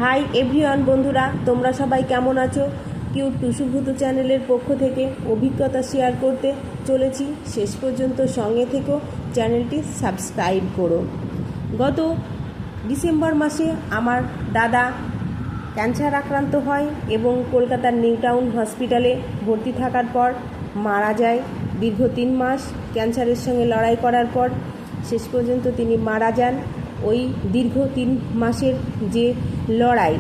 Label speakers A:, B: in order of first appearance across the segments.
A: Hi everyone বন্ধুরা, তোমরা সবাই কেমন আছো? কিউট টুসুভূত চ্যানেলের পক্ষ থেকে অভিজ্ঞতা শেয়ার করতে চলেছি। শেষ পর্যন্ত সঙ্গে থেকো, চ্যানেলটি সাবস্ক্রাইব করো। গত ডিসেম্বর মাসে আমার দাদা ক্যান্সার আক্রান্ত হয় এবং কলকাতার নিউ টাউন হসপিটালে ভর্তি থাকার পর মারা যায়। দীর্ঘ 3 মাস ক্যান্সারের সঙ্গে লড়াই করার পর শেষ পর্যন্ত তিনি মারা যান। ওই দীর্ঘ 3 মাসের যে লড়াই,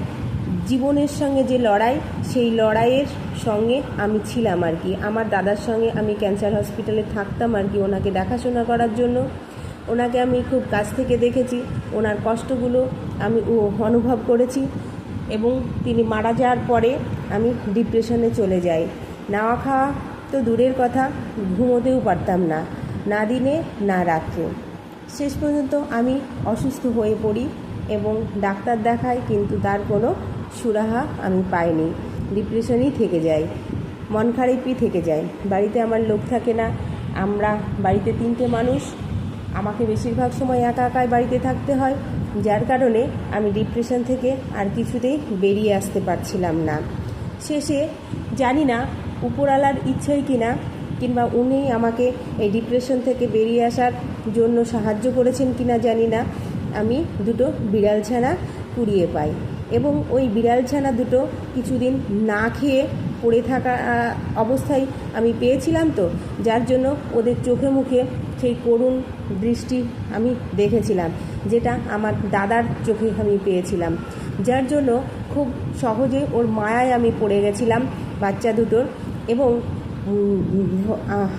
A: জীবনের সঙ্গে যে লড়াই, সেই লড়াইয়ের সঙ্গে আমি ছিলাম আর কি। আমার দাদার সঙ্গে আমি ক্যান্সার হসপিটালে থাকতাম আর কি, ওনাকে দেখাশোনা করার জন্য। ওনাকে আমি খুব কাছ থেকে দেখেছি, ওনার কষ্টগুলো আমি অনুভব করেছি এবং তিনি মারা যাওয়ার পরে আমি ডিপ্রেশনে চলে যাই। নাওয়া খাওয়া তো দূরের কথা, ঘুমোতেও পারতাম না, না দিনে না রাত্রে। শেষ পর্যন্ত আমি অসুস্থ হয়ে পড়ি এবং ডাক্তার দেখাই, কিন্তু তার কোনো সুরাহা আমি পাইনি। ডিপ্রেশনেই থেকে যাই, মন খারাপই থেকে যায়। বাড়িতে আমার লোক থাকে না, আমরা বাড়িতে 3টে মানুষ, আমাকে বেশিরভাগ সময় একা একাই বাড়িতে থাকতে হয়, যার কারণে আমি ডিপ্রেশন থেকে আর কিছুতেই বেরিয়ে আসতে পারছিলাম না। শেষে জানি না উপরওয়ালার ইচ্ছাই কিনা, কিংবা উনি আমাকে এই ডিপ্রেশন থেকে বেরিয়ে আসার জন্য সাহায্য করেছেন কিনা জানি না, আমি 2টো বিড়াল ছানা কুড়িয়ে পাই এবং ওই বিড়াল ছানা 2টো কিছুদিন না খেয়ে পড়ে থাকা অবস্থায় আমি পেয়েছিলাম, তো যার জন্য ওদের চোখে মুখে সেই করুণ দৃষ্টি আমি দেখেছিলাম, যেটা আমার দাদার চোখে আমি পেয়েছিলাম। যার জন্য খুব সহজে ওর মায়ায় আমি পড়ে গেছিলাম বাচ্চা 2টোর। এবং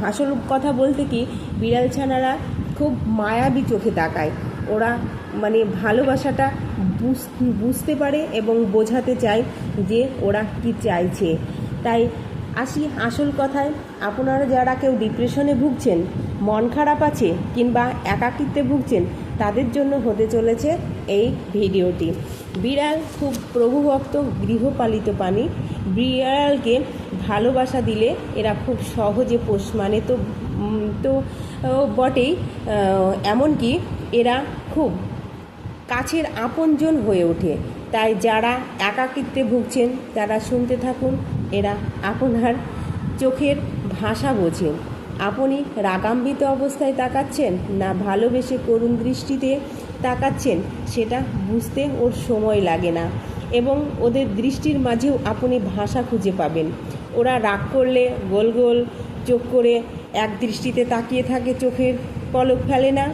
A: আসল কথা বলতে কি, বিড়াল ছানারা খুব মায়াবী চোখে তাকায়। ওরা মানে ভালোবাসাটা বুঝতে পারে এবং বোঝাতে চায় যে ওরা কি চাইছে। তাই আসি আসল কথায়, আপনারা যারা কেউ ডিপ্রেশনে ভুগছেন, মন খারাপ আছে কিংবা একাকিত্বে ভুগছেন, তাদের জন্য হতে চলেছে এই ভিডিওটি। বিড়াল খুব প্রভুভক্ত গৃহপালিত প্রাণী। বিড়ালকে ভালোবাসা দিলে এরা খুব সহজে পোষ মানে তো বটেই, এমনকি এরা খুব কাছের আপনজন হয়ে ওঠে। তাই যারা একাকিত্বে ভুগছেন তারা শুনতে থাকুন। এরা আপনার চোখের ভাষা বোঝে। আপনি রাগান্বিত অবস্থায় তাকাচ্ছেন না ভালোবেসে করুণ দৃষ্টিতে তাকাচ্ছেন, সেটা বুঝতে ওর সময় লাগে না এবং ওদের দৃষ্টির মাঝেও আপনি ভাষা খুঁজে পাবেন। ওরা রাগ করলে গোল গোল চোখ করে এক দৃষ্টিতে তাকিয়ে থাকে, চোখের পলক ফেলে না।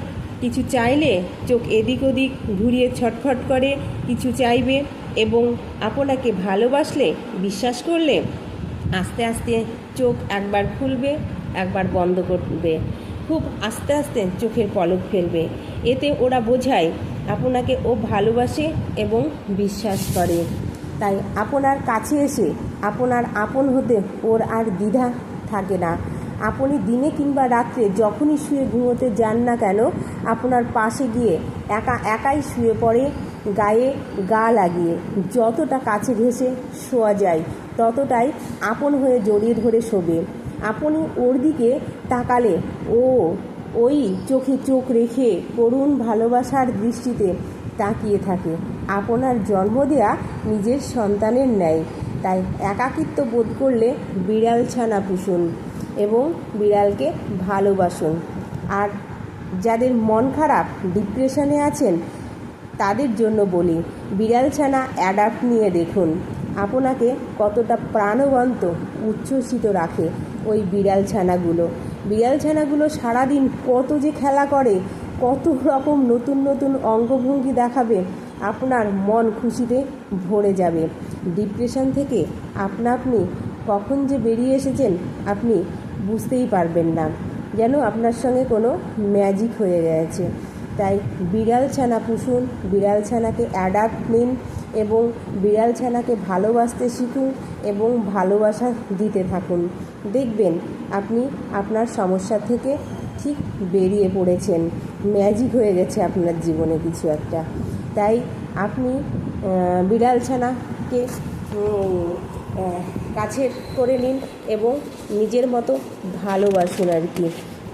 A: কিছু চাইলে চোখ এদিক ওদিক ঘুরিয়ে ছটফট করে কিছু চাইবে এবং আপনাকে ভালোবাসলে, বিশ্বাস করলে আস্তে আস্তে চোখ একবার খুলবে, একবার বন্ধ করবে, খুব আস্তে আস্তে চোখের পলক ফেলবে। এতে ওরা বোঝায় আপনাকে ও ভালোবাসে এবং বিশ্বাস করে। তাই আপনার কাছে এসে আপনার আপন হতে ওর আর দ্বিধা থাকে না। আপনি দিনে কিংবা রাত্রে যখনই শুয়ে ঘুমোতে যান না কেন, আপনার পাশে গিয়ে একাই শুয়ে পড়ে, গায়ে গা লাগিয়ে যতটা কাছে ঘেঁষে শোয়া যায় ততটাই আপন হয়ে জড়িয়ে ধরে শোবে। আপনি ওর দিকে তাকালে ও ওই চোখে চোখ রেখে করুণ ভালোবাসার দৃষ্টিতে তাকিয়ে থাকে, আপনার জন্ম দেয়া নিজের সন্তানের ন্যায়। তাই একাকিত্ব বোধ করলে বিড়াল ছানা পুষুন এবং বিড়ালকে ভালোবাসুন। আর যাদের মন খারাপ, ডিপ্রেশনে আছেন, তাদের জন্য বলি, বিড়াল ছানা অ্যাডাপ্ট নিয়ে দেখুন আপনাকে কতটা প্রাণবন্ত উচ্ছ্বসিত রাখে ওই বিড়াল ছানাগুলো সারাদিন কত যে খেলা করে, কত রকম নতুন নতুন অঙ্গভঙ্গি দেখাবে, আপনার মন খুশিতে ভরে যাবে। ডিপ্রেশন থেকে আপনি কখন যে বেরিয়ে এসেছেন আপনি বুঝতেই পারবেন না, যেন আপনার সঙ্গে কোনো ম্যাজিক হয়ে গেছে। তাই বিড়াল ছানা পুষুন, বিড়াল ছানাকে অ্যাডাপ্ট নিন এবং বিড়াল ছানাকে ভালোবাসতে শিখুন এবং ভালোবাসা দিতে থাকুন। দেখবেন আপনি আপনার সমস্যা থেকে ঠিক বেরিয়ে পড়েছেন, ম্যাজিক হয়ে গেছে আপনার জীবনে কিছু একটা। তাই আপনি বিড়াল ছানাকে কাছের করে নিন এবং নিজের মতো ভালোবাসুন আর কি।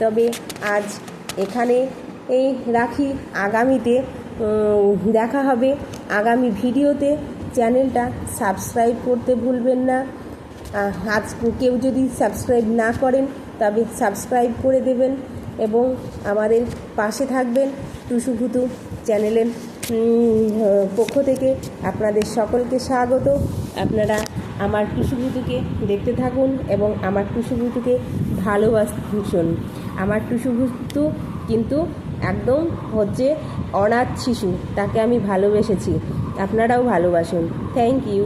A: তবে আজ এখানে রাখি, আগামীতে দেখা হবে আগামী ভিডিওতে। চ্যানেলটা সাবস্ক্রাইব করতে ভুলবেন না। আজ কেউ যদি সাবস্ক্রাইব না করেন তবে সাবস্ক্রাইব করে দেবেন এবং আমাদের পাশে থাকবেন। টুসুভুতু চ্যানেলের পক্ষ থেকে আপনাদের সকলকে স্বাগত। আপনারা আমার টুসুভুতুকে দেখতে থাকুন এবং আমার টুসুভুতুকে ভালোবাসুন। আমার টুসুভুতু কিন্তু একদম হচ্ছে অনাথ শিশু, তাকে আমি ভালোবেসেছি, আপনারাও ভালোবাসুন। Thank you.